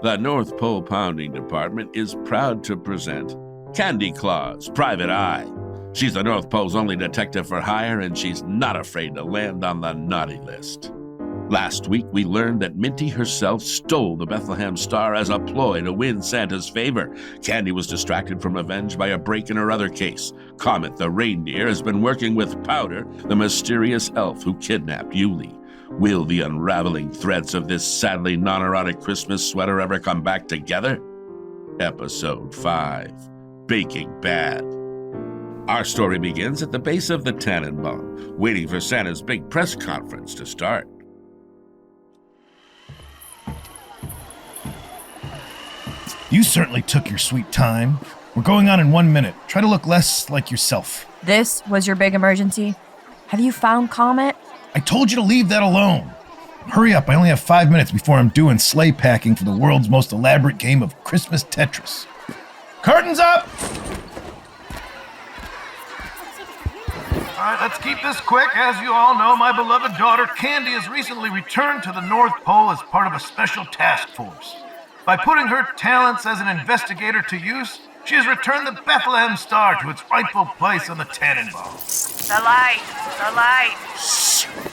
The North Pole Pounding Department is proud to present Candy Claus, Private Eye. She's the North Pole's only detective for hire, and she's not afraid to land on the naughty list. Last week, we learned that Minty herself stole the Bethlehem Star as a ploy to win Santa's favor. Candy was distracted from revenge by a break in her other case. Comet, the reindeer, has been working with Powder, the mysterious elf who kidnapped Yuli. Will the unraveling threads of this sadly non-erotic Christmas sweater ever come back together? Episode 5, Baking Bad. Our story begins at the base of the Tannenbaum, waiting for Santa's big press conference to start. You certainly took your sweet time. We're going on in 1 minute. Try to look less like yourself. This was your big emergency? Have you found Comet? I told you to leave that alone. Hurry up, I only have 5 minutes before I'm due in sleigh packing for the world's most elaborate game of Christmas Tetris. Curtains up! All right, let's keep this quick. As you all know, my beloved daughter Candy has recently returned to the North Pole as part of a special task force. By putting her talents as an investigator to use, she has returned the Bethlehem Star to its rightful place on the Tannenbaum. The light!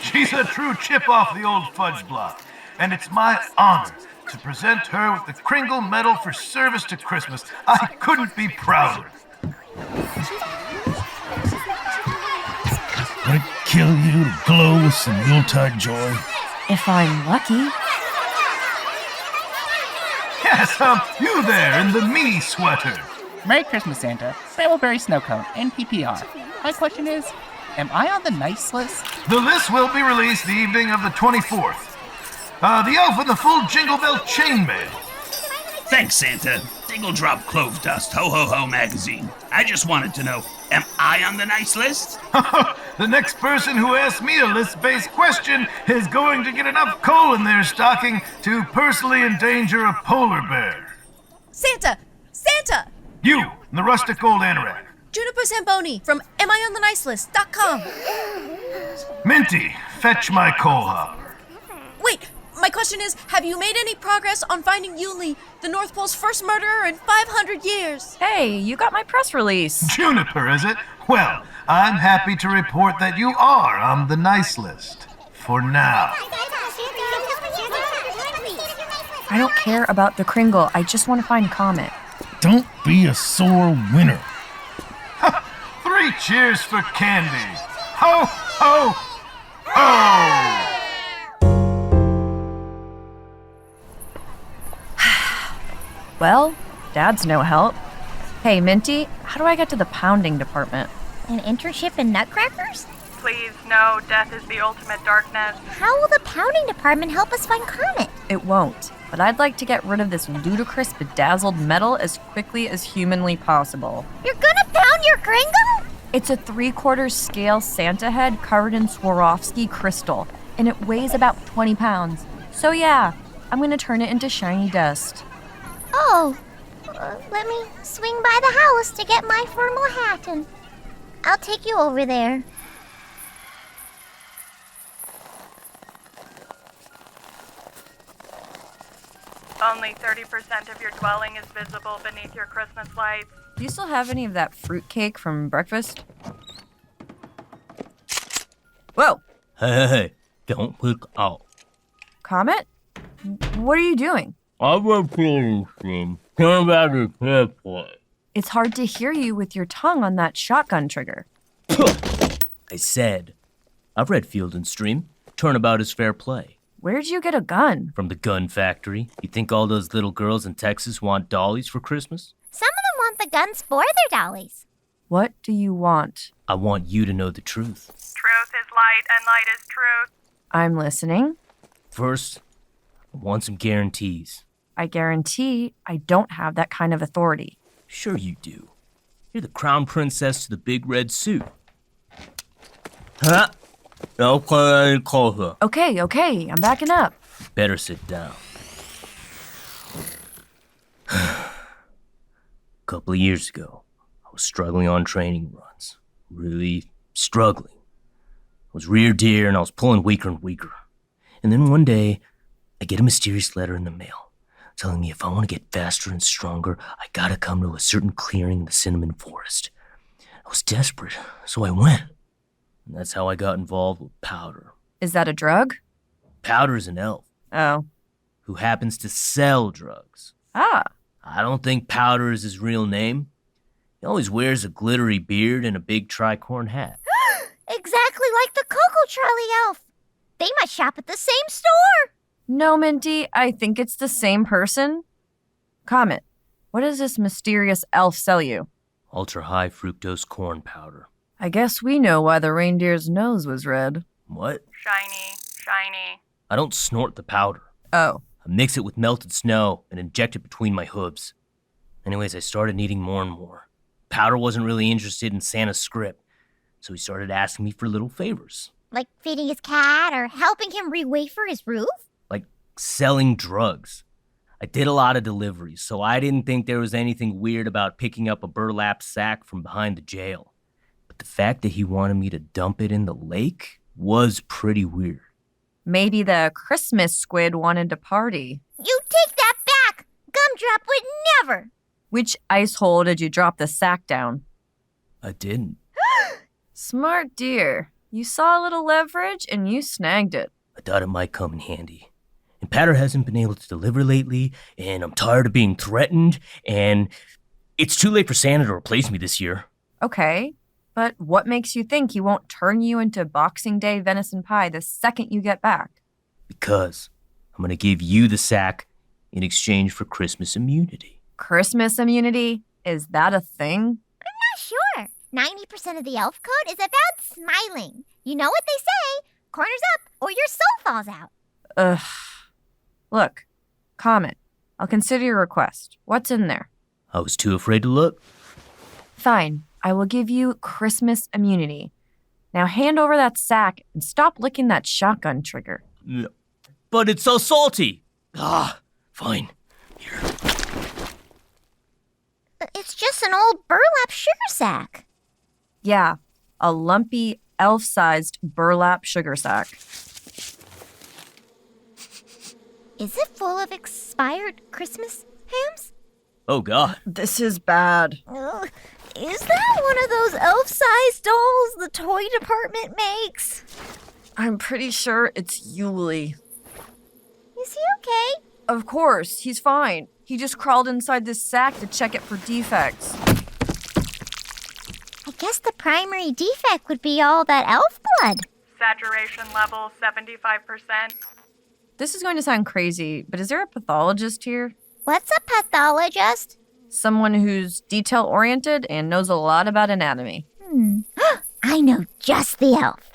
She's a true chip off the old fudge block, and it's my honor to present her with the Kringle Medal for service to Christmas. I couldn't be prouder. Would it kill you to glow with some Yuletide joy? If I'm lucky. Yes, you there in the me sweater. Merry Christmas, Santa. Brambleberry Snowcone, and PPR. My question is, am I on the nice list? The list will be released the evening of the 24th. The elf in the full Jingle Bell chainmail. Thanks, Santa. Dingle Drop Clove Dust, Ho Ho Ho magazine. I just wanted to know, am I on the nice list? The next person who asks me a list-based question is going to get enough coal in their stocking to personally endanger a polar bear. Santa! You, in the rustic old anorak. Juniper Zamboni from AmIOnTheNiceList.com. Minty, fetch my coal hopper. Wait, my question is, have you made any progress on finding Yuli, the North Pole's first murderer in 500 years? Hey, you got my press release. Juniper, is it? Well, I'm happy to report that you are on the nice list. For now. I don't care about the Kringle. I just want to find Comet. Don't be a sore winner. 3 cheers for Candy. Ho, ho, ho! Well, Dad's no help. Hey, Minty, how do I get to the pounding department? An internship in Nutcrackers? Please, no. Death is the ultimate darkness. How will the pounding department help us find Comet? It won't, but I'd like to get rid of this ludicrous, bedazzled metal as quickly as humanly possible. You're gonna pound your Kringle? It's a 3/4 scale Santa head covered in Swarovski crystal, and it weighs about 20 pounds. So yeah, I'm gonna turn it into shiny dust. Oh, let me swing by the house to get my formal hat, and I'll take you over there. Only 30% of your dwelling is visible beneath your Christmas lights. Do you still have any of that fruitcake from breakfast? Whoa! Hey, don't click out. Comet? What are you doing? I've been feeling some. Turn back to can't play. It's hard to hear you with your tongue on that shotgun trigger. I said, I've read Field and Stream. Turnabout is fair play. Where'd you get a gun? From the gun factory. You think all those little girls in Texas want dollies for Christmas? Some of them want the guns for their dollies. What do you want? I want you to know the truth. Truth is light, and light is truth. I'm listening. First, I want some guarantees. I guarantee I don't have that kind of authority. Sure you do. You're the crown princess to the big red suit. Huh? Don't play any closer. Okay, I'm backing up. Better sit down. A couple of years ago, I was struggling on training runs. Really struggling. I was rear deer and I was pulling weaker and weaker. And then one day, I get a mysterious letter in the mail. telling me if I want to get faster and stronger, I gotta come to a certain clearing in the cinnamon forest. I was desperate, so I went. And that's how I got involved with Powder. Is that a drug? Powder is an elf. Oh. Who happens to sell drugs. Ah. I don't think Powder is his real name. He always wears a glittery beard and a big tricorn hat. Exactly like the Cocoa Charlie elf. They must shop at the same store. No, Minty, I think it's the same person. Comet, what does this mysterious elf sell you? Ultra-high fructose corn powder. I guess we know why the reindeer's nose was red. What? Shiny. I don't snort the powder. Oh. I mix it with melted snow and inject it between my hooves. Anyways, I started needing more and more. Powder wasn't really interested in Santa's script, so he started asking me for little favors. Like feeding his cat or helping him re-wafer his roof? Like selling drugs. I did a lot of deliveries, so I didn't think there was anything weird about picking up a burlap sack from behind the jail. But the fact that he wanted me to dump it in the lake was pretty weird. Maybe the Christmas squid wanted to party. You take that back! Gumdrop would never! Which ice hole did you drop the sack down? I didn't. Smart dear. You saw a little leverage and you snagged it. I thought it might come in handy. And Patter hasn't been able to deliver lately, and I'm tired of being threatened, and it's too late for Santa to replace me this year. Okay, but what makes you think he won't turn you into Boxing Day venison pie the second you get back? Because I'm going to give you the sack in exchange for Christmas immunity. Christmas immunity? Is that a thing? I'm not sure. 90% of the elf code is about smiling. You know what they say, corners up or your soul falls out. Ugh. Look, Comet, I'll consider your request. What's in there? I was too afraid to look. Fine, I will give you Christmas immunity. Now hand over that sack and stop licking that shotgun trigger. No. But it's so salty. Fine. Here. It's just an old burlap sugar sack. Yeah, a lumpy, elf-sized burlap sugar sack. Is it full of expired Christmas hams? Oh, God. This is bad. Is that one of those elf-sized dolls the toy department makes? I'm pretty sure it's Yuli. Is he okay? Of course, he's fine. He just crawled inside this sack to check it for defects. I guess the primary defect would be all that elf blood. Saturation level 75%. This is going to sound crazy, but is there a pathologist here? What's a pathologist? Someone who's detail-oriented and knows a lot about anatomy. I know just the elf.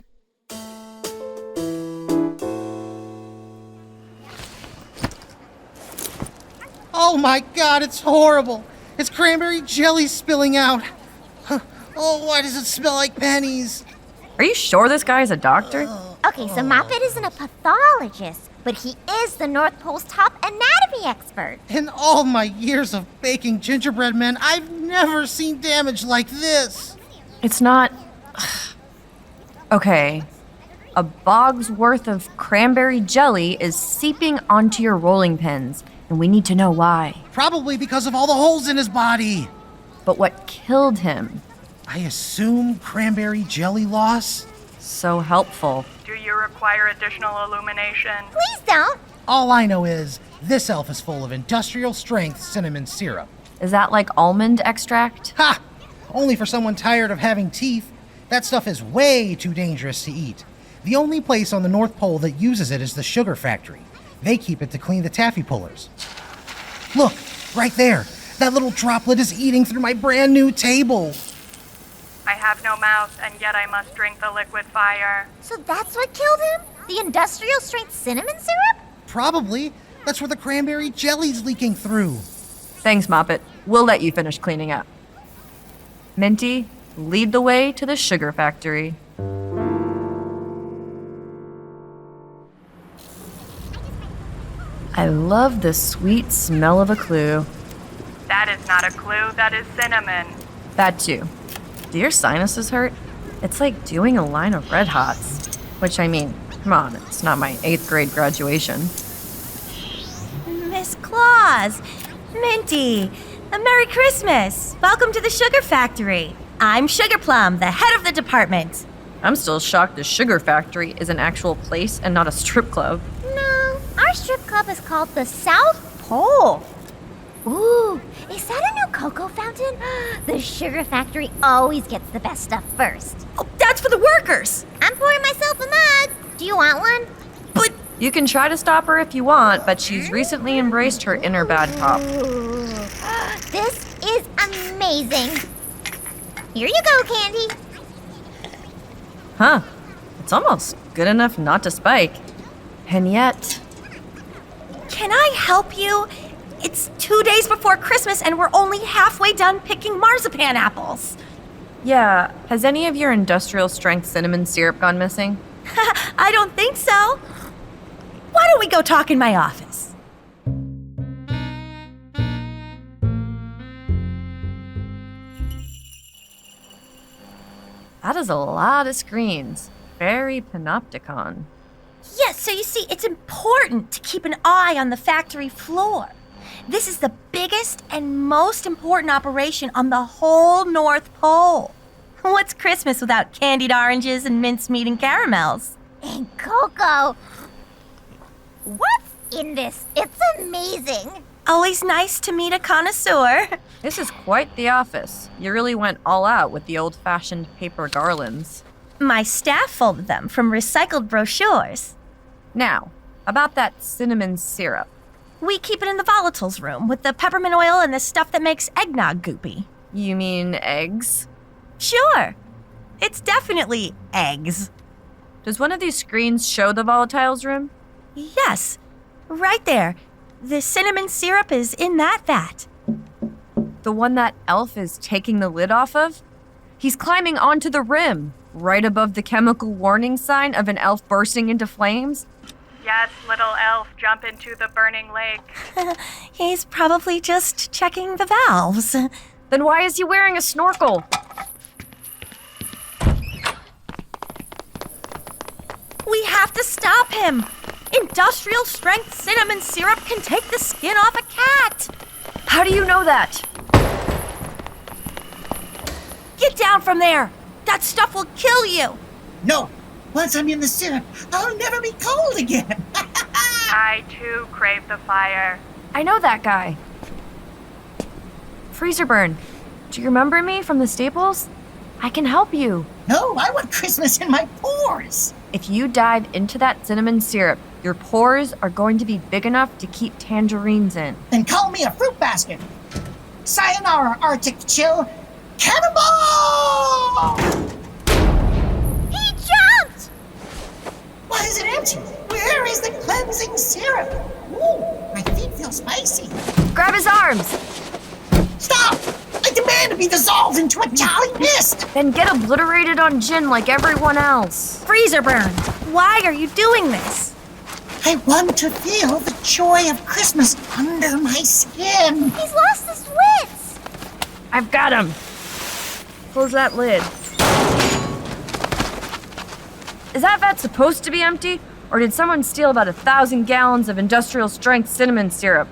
Oh my God, it's horrible. It's cranberry jelly spilling out. Oh, why does it smell like pennies? Are you sure this guy is a doctor? Okay, so Moppet isn't a pathologist, but he is the North Pole's top anatomy expert. In all my years of baking gingerbread men, I've never seen damage like this. It's not... Okay. A bog's worth of cranberry jelly is seeping onto your rolling pins, and we need to know why. Probably because of all the holes in his body. But what killed him? I assume cranberry jelly loss? So helpful. Do you require additional illumination? Please don't. All I know is this elf is full of industrial-strength cinnamon syrup. Is that like almond extract? Ha! Only for someone tired of having teeth. That stuff is way too dangerous to eat. The only place on the North Pole that uses it is the sugar factory. They keep it to clean the taffy pullers. Look, right there. That little droplet is eating through my brand new table. I have no mouth, and yet I must drink the liquid fire. So that's what killed him? The industrial strength cinnamon syrup? Probably. That's where the cranberry jelly's leaking through. Thanks, Moppet. We'll let you finish cleaning up. Minty, lead the way to the sugar factory. I love the sweet smell of a clue. That is not a clue, that is cinnamon. That too. Do your sinuses hurt? It's like doing a line of Red Hots. Which, I mean, come on, it's not my 8th grade graduation. Miss Claus? Claus, Minty, a Merry Christmas. Welcome to the Sugar Factory. I'm Sugarplum, the head of the department. I'm still shocked the Sugar Factory is an actual place and not a strip club. No, our strip club is called the South Pole. Ooh, is that a new cocoa fountain? The Sugar Factory always gets the best stuff first. Oh, that's for the workers. I'm pouring myself a mug. Do you want one? But You can try to stop her if you want, but she's recently embraced her inner bad cop. Ooh, this is amazing. Here you go, Candy. Huh. It's almost good enough not to spike. And yet... Can I help you? It's 2 days before Christmas and we're only halfway done picking marzipan apples. Yeah, has any of your industrial strength cinnamon syrup gone missing? I don't think so. Why don't we go talk in my office? That is a lot of screens. Very panopticon. Yes, so you see, it's important to keep an eye on the factory floor. This is the biggest and most important operation on the whole North Pole. What's Christmas without candied oranges and mincemeat and caramels? And cocoa. What's in this? It's amazing. Always nice to meet a connoisseur. This is quite the office. You really went all out with the old-fashioned paper garlands. My staff folded them from recycled brochures. Now, about that cinnamon syrup. We keep it in the volatiles room with the peppermint oil and the stuff that makes eggnog goopy. You mean eggs? Sure. It's definitely eggs. Does one of these screens show the volatiles room? Yes, right there. The cinnamon syrup is in that vat. The one that elf is taking the lid off of? He's climbing onto the rim, right above the chemical warning sign of an elf bursting into flames. Yes, little elf, jump into the burning lake. He's probably just checking the valves. Then why is he wearing a snorkel? We have to stop him. Industrial strength cinnamon syrup can take the skin off a cat. How do you know that? Get down from there. That stuff will kill you. No. Once I'm in the syrup, I'll never be cold again. I, too, crave the fire. I know that guy. Freezerburn, do you remember me from the Staples? I can help you. No, I want Christmas in my pores. If you dive into that cinnamon syrup, your pores are going to be big enough to keep tangerines in. Then call me a fruit basket. Sayonara, Arctic Chill. Cannonball! He jumped! Why is it empty? Where is the cleansing syrup? Ooh, my feet feel spicy. Grab his arms! Stop! I demand to be dissolved into a jolly mist! Then get obliterated on gin like everyone else. Freezerburn, why are you doing this? I want to feel the joy of Christmas under my skin. He's lost his wits. I've got him. Close that lid. Is that vat supposed to be empty? Or did someone steal about 1,000 gallons of industrial strength cinnamon syrup?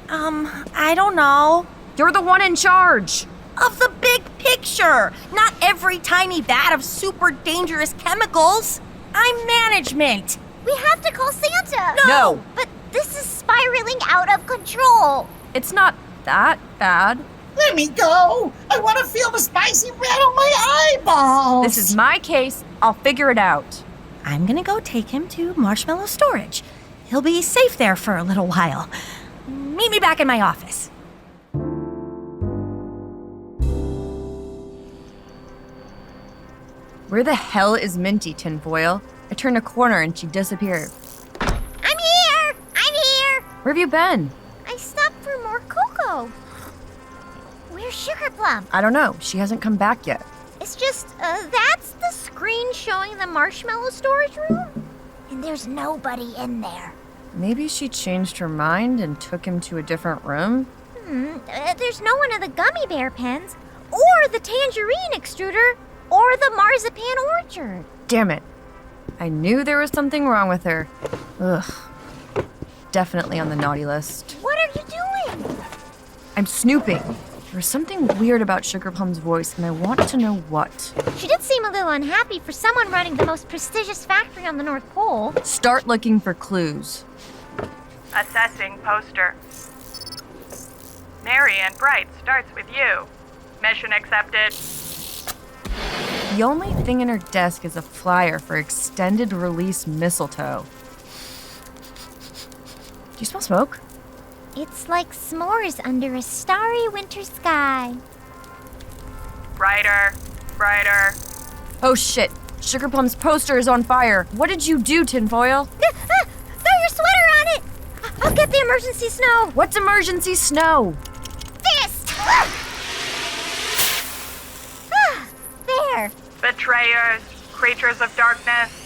I don't know. You're the one in charge. Of the big picture, not every tiny vat of super dangerous chemicals. I'm management. We have to call Santa. No. But this is spiraling out of control. It's not that bad. Let me go. I want to feel the spicy red on my eyeballs. This is my case. I'll figure it out. I'm gonna go take him to marshmallow storage. He'll be safe there for a little while. Meet me back in my office. Where the hell is Minty, Tinfoil? I turned a corner and she disappeared. I'm here! I'm here! Where have you been? I stopped for more cocoa. Where's Sugarplum? I don't know. She hasn't come back yet. It's just, that's the screen showing the marshmallow storage room? And there's nobody in there. Maybe she changed her mind and took him to a different room? There's no one of the gummy bear pens, or the tangerine extruder, or the marzipan orchard. Damn it. I knew there was something wrong with her. Ugh. Definitely on the naughty list. What are you I'm snooping. There's something weird about Sugarplum's voice, and I want to know what. She did seem a little unhappy for someone running the most prestigious factory on the North Pole. Start looking for clues. Assessing poster. Merry and bright starts with you. Mission accepted. The only thing in her desk is a flyer for extended release mistletoe. Do you smell smoke? It's like s'mores under a starry winter sky. Brighter, brighter. Oh shit, Sugarplum's poster is on fire. What did you do, Tinfoil? Throw your sweater on it! I'll get the emergency snow. What's emergency snow? This! There. Betrayers, creatures of darkness.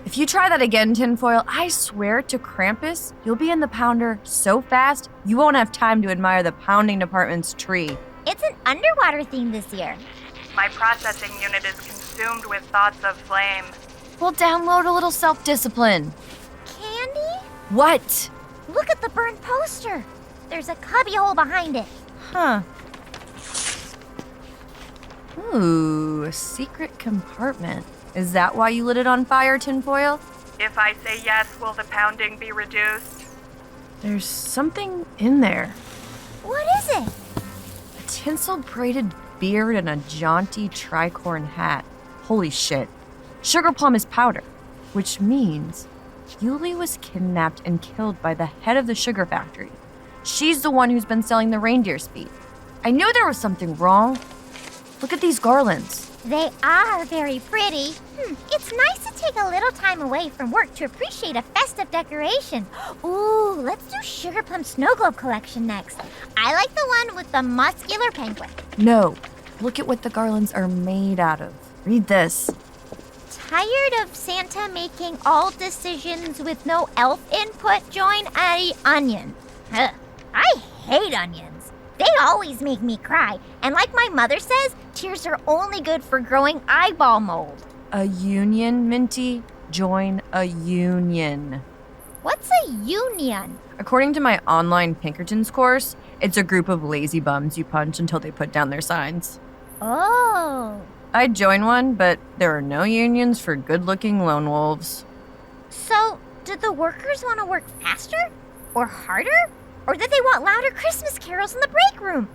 If you try that again, Tinfoil, I swear to Krampus, you'll be in the pounder so fast, you won't have time to admire the pounding department's tree. It's an underwater theme this year. My processing unit is consumed with thoughts of flame. We'll download a little self-discipline. Candy? What? Look at the burned poster. There's a cubbyhole behind it. Huh. Ooh, a secret compartment. Is that why you lit it on fire, Tinfoil? If I say yes, will the pounding be reduced? There's something in there. What is it? A tinsel-braided beard and a jaunty tricorn hat. Holy shit. Sugarplum is powder, which means Yuli was kidnapped and killed by the head of the sugar factory. She's the one who's been selling the reindeer speed. I knew there was something wrong. Look at these garlands. They are very pretty. It's nice to take a little time away from work to appreciate a festive decoration. Ooh, let's do Sugarplum Snow Globe collection next. I like the one with the muscular penguin. No, look at what the garlands are made out of. Read this. Tired of Santa making all decisions with no elf input? Join a onion. Huh. I hate onions. They always make me cry. And like my mother says, tears are only good for growing eyeball mold. A union, Minty? Join a union. What's a union? According to my online Pinkertons course, it's a group of lazy bums you punch until they put down their signs. Oh. I'd join one, but there are no unions for good-looking lone wolves. So, did the workers want to work faster? Or harder? Or did they want louder Christmas carols in the break room?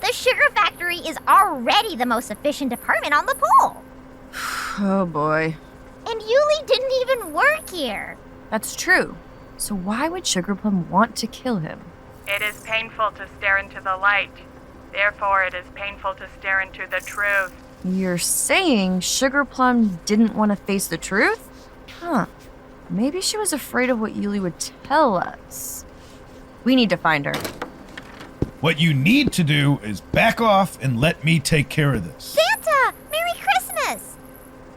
The sugar factory is already the most efficient department on the pole. Oh boy. And Yuli didn't even work here. That's true. So why would Sugarplum want to kill him? It is painful to stare into the light. Therefore, it is painful to stare into the truth. You're saying Sugarplum didn't want to face the truth? Huh. Maybe she was afraid of what Yuli would tell us. We need to find her. What you need to do is back off and let me take care of this. Santa! Merry Christmas!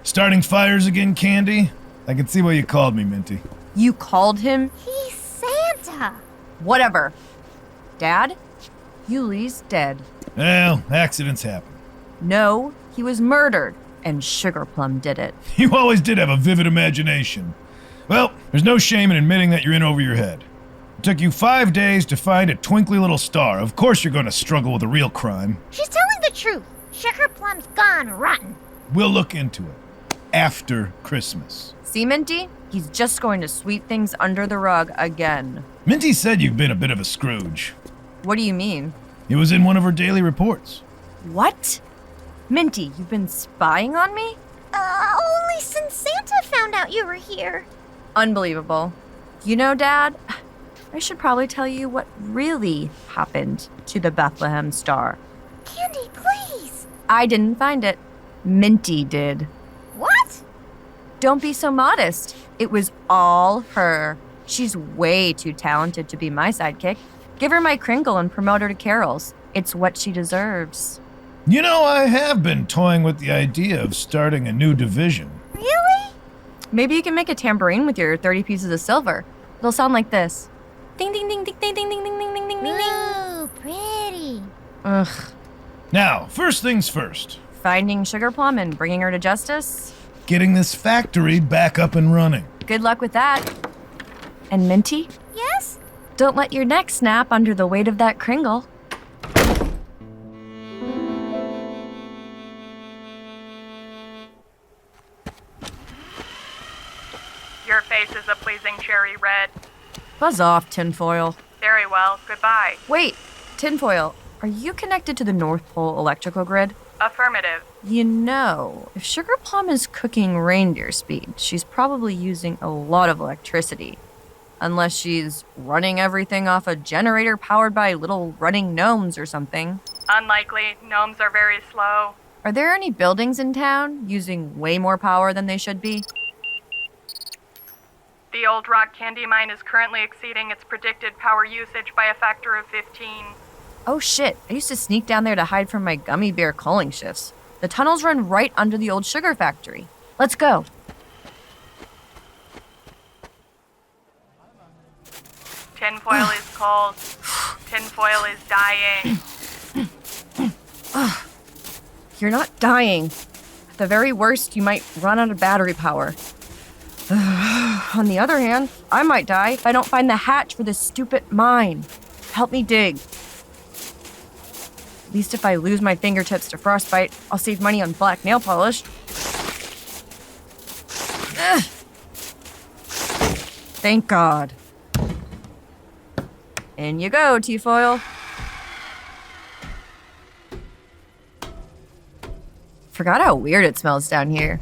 Starting fires again, Candy? I can see why you called me, Minty. You called him? He's Santa! Whatever. Dad, Yuli's dead. Well, accidents happen. No, he was murdered, and Sugarplum did it. You always did have a vivid imagination. Well, there's no shame in admitting that you're in over your head. It took you 5 days to find a twinkly little star. Of course you're going to struggle with a real crime. She's telling the truth. Sugarplum's gone rotten. We'll look into it. After Christmas. See, Minty? He's just going to sweep things under the rug again. Minty said you've been a bit of a Scrooge. What do you mean? It was in one of her daily reports. What? Minty, you've been spying on me? Only since Santa found out you were here. Unbelievable. You know, Dad, I should probably tell you what really happened to the Bethlehem Star. Candy, please. I didn't find it. Minty did. What? Don't be so modest. It was all her. She's way too talented to be my sidekick. Give her my Kringle and promote her to carols. It's what she deserves. You know, I have been toying with the idea of starting a new division. Really? Maybe you can make a tambourine with your 30 pieces of silver. It'll sound like this. Ding, ding, ding, ding, ding, ding, ding, ding, ding, ding, ding, ding. Ooh, pretty. Ugh. Now, first things first. Finding Sugarplum and bringing her to justice? Getting this factory back up and running. Good luck with that. And Minty? Yes? Don't let your neck snap under the weight of that Kringle. cherry red. Buzz off, Tinfoil. Very well, goodbye. Wait, Tinfoil, are you connected to the North Pole electrical grid? Affirmative. You know, if Sugarplum is cooking reindeer speed, she's probably using a lot of electricity. Unless she's running everything off a generator powered by little running gnomes or something. Unlikely. Gnomes are very slow. Are there any buildings in town using way more power than they should be? The Old Rock Candy Mine is currently exceeding its predicted power usage by a factor of 15. Oh shit, I used to sneak down there to hide from my gummy bear culling shifts. The tunnels run right under the old sugar factory. Let's go. Tinfoil is cold. Tinfoil is dying. You're not dying. At the very worst, you might run out of battery power. On the other hand, I might die if I don't find the hatch for this stupid mine. Help me dig. At least if I lose my fingertips to frostbite, I'll save money on black nail polish. Ugh. Thank God. In you go, Tinfoil. Forgot how weird it smells down here.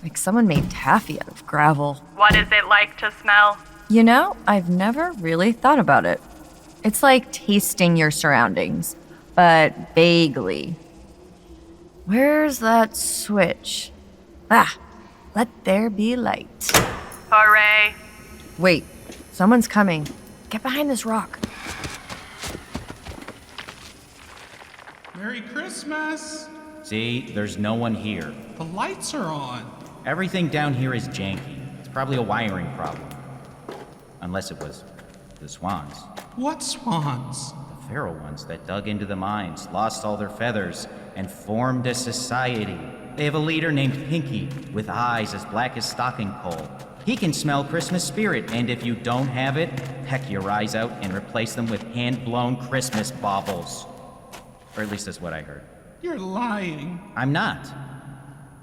Like someone made taffy out of gravel. What is it like to smell? You know, I've never really thought about it. It's like tasting your surroundings, but vaguely. Where's that switch? Ah, let there be light. Hooray. Wait, someone's coming. Get behind this rock. Merry Christmas! See, there's no one here. The lights are on. Everything down here is janky. It's probably a wiring problem. Unless it was the swans. What swans? The feral ones that dug into the mines, lost all their feathers, and formed a society. They have a leader named Pinky, with eyes as black as stocking coal. He can smell Christmas spirit, and if you don't have it, peck your eyes out and replace them with hand-blown Christmas baubles. Or at least that's what I heard. You're lying. I'm not.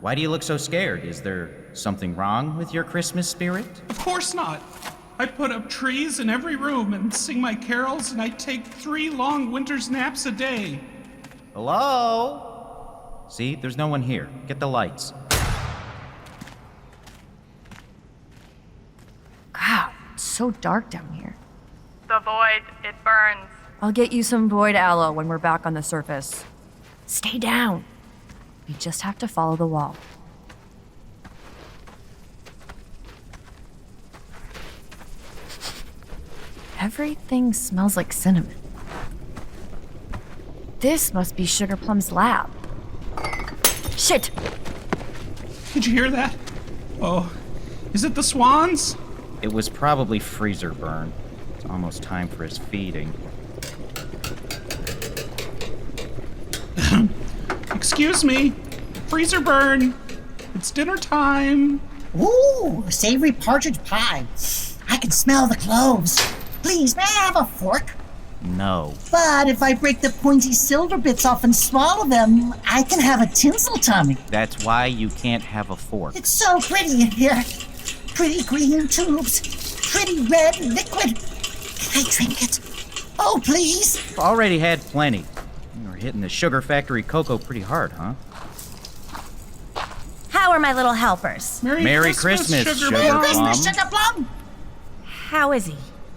Why do you look so scared? Is there something wrong with your Christmas spirit? Of course not. I put up trees in every room and sing my carols, and I take 3 long winter's naps a day. Hello? See, there's no one here. Get the lights. God, it's so dark down here. The void, it burns. I'll get you some void aloe when we're back on the surface. Stay down. We just have to follow the wall. Everything smells like cinnamon. This must be Sugarplum's lab. Shit! Did you hear that? Oh, is it the swans? It was probably Freezerburn. It's almost time for his feeding. Excuse me, Freezerburn. It's dinner time. Ooh, savory partridge pie. I can smell the cloves. Please, may I have a fork? No. But if I break the pointy silver bits off and swallow them, I can have a tinsel tummy. That's why you can't have a fork. It's so pretty in here. Pretty green tubes. Pretty red liquid. Can I drink it? Oh, please. You've already had plenty. You're hitting the sugar factory cocoa pretty hard, huh? How are my little helpers? Merry Christmas, Merry Sugarplum. Christmas, Sugarplum. How is he?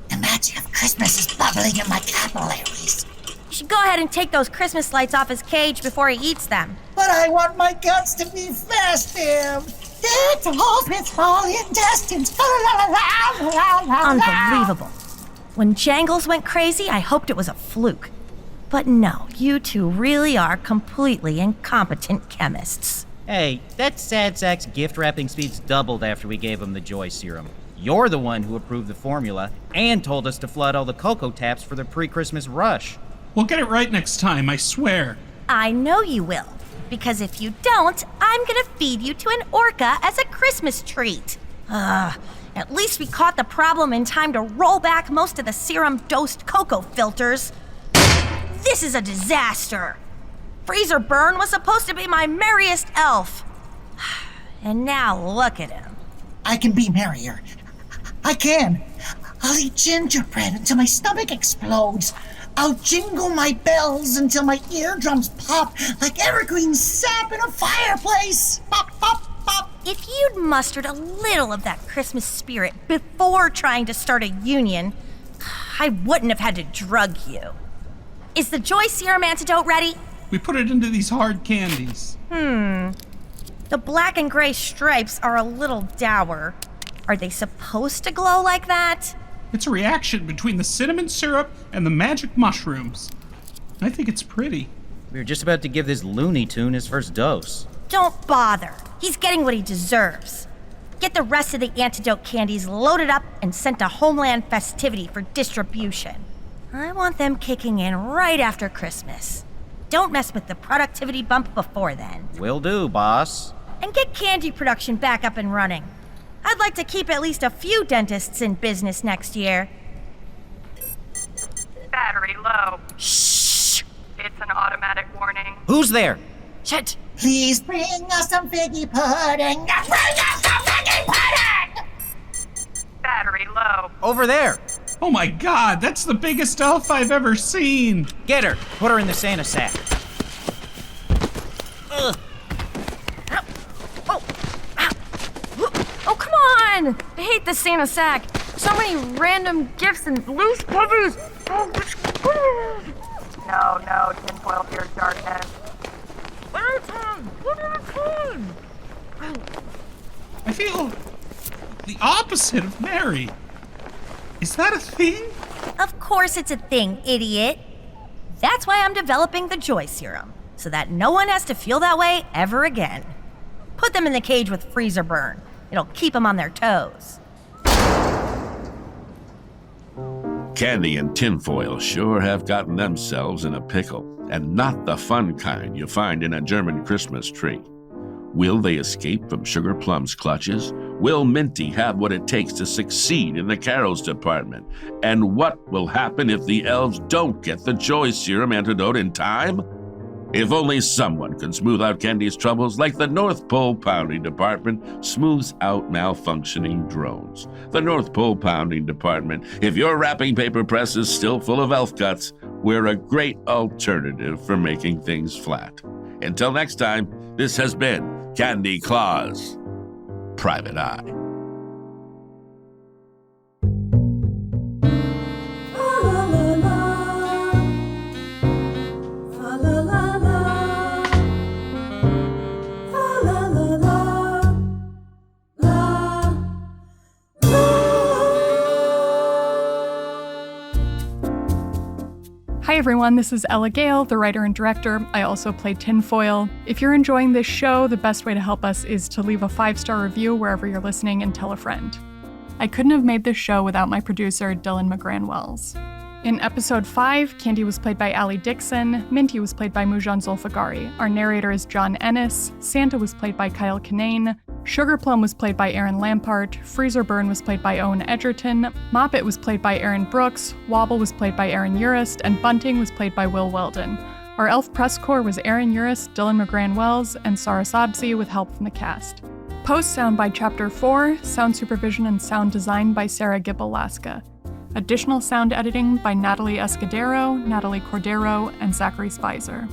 The magic of Christmas is bubbling in my capillaries. You should go ahead and take those Christmas lights off his cage before he eats them. But I want my guts to be festive. Dead to hold with small intestines. Unbelievable. When Jangles went crazy, I hoped it was a fluke. But no, you two really are completely incompetent chemists. Hey, that sad sack's gift wrapping speed's doubled after we gave him the joy serum. You're the one who approved the formula and told us to flood all the cocoa taps for the pre-Christmas rush. We'll get it right next time, I swear. I know you will, because if you don't, I'm gonna feed you to an orca as a Christmas treat. At least we caught the problem in time to roll back most of the serum-dosed cocoa filters. This is a disaster. Freezerburn was supposed to be my merriest elf. And now look at him. I can be merrier. I can. I'll eat gingerbread until my stomach explodes. I'll jingle my bells until my eardrums pop like evergreen sap in a fireplace. Pop, pop, pop. If you'd mustered a little of that Christmas spirit before trying to start a union, I wouldn't have had to drug you. Is the joy serum antidote ready? We put it into these hard candies. The black and gray stripes are a little dour. Are they supposed to glow like that? It's a reaction between the cinnamon syrup and the magic mushrooms. I think it's pretty. We were just about to give this Looney Tune his first dose. Don't bother. He's getting what he deserves. Get the rest of the antidote candies loaded up and sent to Homeland Festivity for distribution. I want them kicking in right after Christmas. Don't mess with the productivity bump before then. Will do, boss. And get candy production back up and running. I'd like to keep at least a few dentists in business next year. Battery low. Shh! It's an automatic warning. Who's there? Shit! Please bring us some figgy pudding. Bring us some figgy pudding! Battery low. Over there. Oh my god, that's the biggest elf I've ever seen. Get her. Put her in the Santa sack. Ugh. Oh, come on! I hate the Santa sack. So many random gifts and loose puppies. No, Tinfoil fears darkness. I feel the opposite of merry. Is that a thing? Of course it's a thing, idiot. That's why I'm developing the joy serum, so that no one has to feel that way ever again. Put them in the cage with Freezerburn. It'll keep them on their toes. Candy and Tinfoil sure have gotten themselves in a pickle, and not the fun kind you find in a German Christmas tree. Will they escape from Sugarplum's clutches? Will Minty have what it takes to succeed in the carols department? And what will happen if the elves don't get the joy serum antidote in time? If only someone could smooth out Candy's troubles like the North Pole Pounding Department smooths out malfunctioning drones. The North Pole Pounding Department, if your wrapping paper press is still full of elf guts, we're a great alternative for making things flat. Until next time, this has been Candy Claus, Private Eye. Hi everyone, this is Ella Gale, the writer and director. I also play Tinfoil. If you're enjoying this show, the best way to help us is to leave a 5-star review wherever you're listening and tell a friend. I couldn't have made this show without my producer, Dillon Magrann-Wells. In episode 5, Candy was played by Aly Dixon, Minty was played by Moujan Zolfaghari, our narrator is John Ennis, Santa was played by Kinane, Sugarplum was played by Erin Lampart, Freezerburn was played by Owen Egerton, Moppet was played by Erin Brooks, Wobble was played by Erin Urist, and Bunting was played by Will Weldon. Our elf press corps was Erin Urist, Dillon Magrann-Wells, and Sara Sabzi with help from the cast. Post-sound by Chapter 4, sound supervision and sound design by Sarah Gibble-Laska. Additional sound editing by Nathalie Escudero, Natalie Cordero, and Zachary Spiezer.